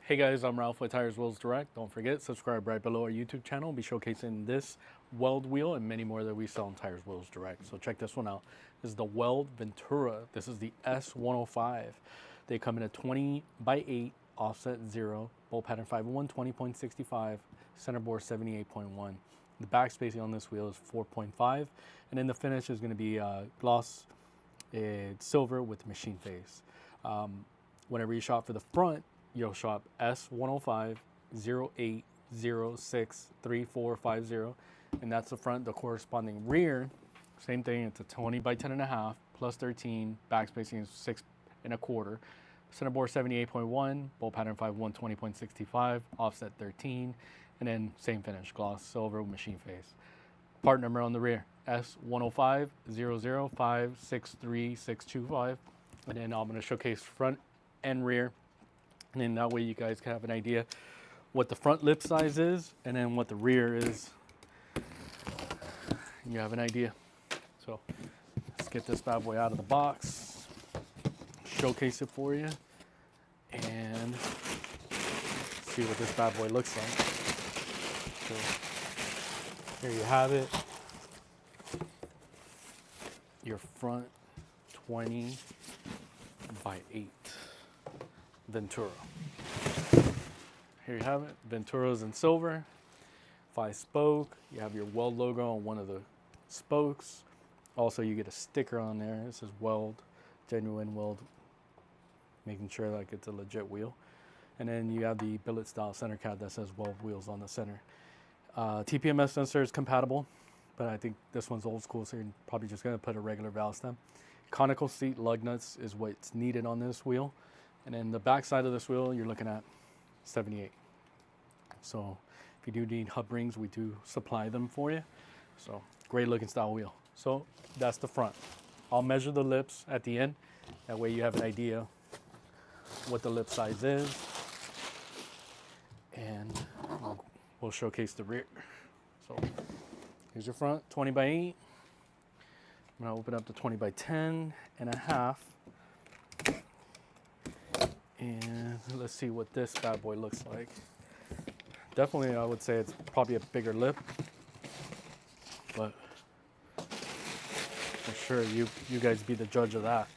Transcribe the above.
Hey guys, I'm Ralph with Tires Wheels Direct. Don't forget, subscribe right below our YouTube channel. We'll be showcasing this Weld wheel and many more that we sell on Tires Wheels Direct. So check this one out. This is the Weld Ventura. This is the S105. They come in a 20x8 offset 0, bolt pattern 501, 20.65, center bore 78.1. The back spacing on this wheel is 4.5, and then the finish is going to be gloss silver with machine face. Whenever you shop for the front, you'll shop S105 08063450, and that's the front. The corresponding rear, same thing. It's a 20x10.5 plus 13. Back spacing is 6 1/4. Center bore 78.1. Bolt pattern 501 20.65. Offset 13, and then same finish, gloss silver with machine face. Part number on the rear S105 005632625, and then I'm going to showcase front and rear. And then that way you guys can have an idea what the front lip size is and then what the rear is. You have an idea. So let's get this bad boy out of the box, showcase it for you, and see what this bad boy looks like. So here you have it. Your front 20x8 Ventura. Here you have it. Ventura's in silver, 5-spoke. You have your Weld logo on one of the spokes. Also, you get a sticker on there. This is Weld, genuine Weld, making sure like it's a legit wheel. And then you have the billet style center cap that says Weld Wheels on the center. TPMS sensor is compatible, but I think this one's old school, so you're probably just gonna put a regular valve stem. Conical seat lug nuts is what's needed on this wheel. And then the back side of this wheel, you're looking at 78. So if you do need hub rings, we do supply them for you. So great looking style wheel. So that's the front. I'll measure the lips at the end. That way you have an idea what the lip size is. And we'll showcase the rear. So here's your front, 20x8. I'm gonna open up the 20x10.5. And let's see what this bad boy looks like. Definitely, I would say it's probably a bigger lip, but for sure, you guys be the judge of that.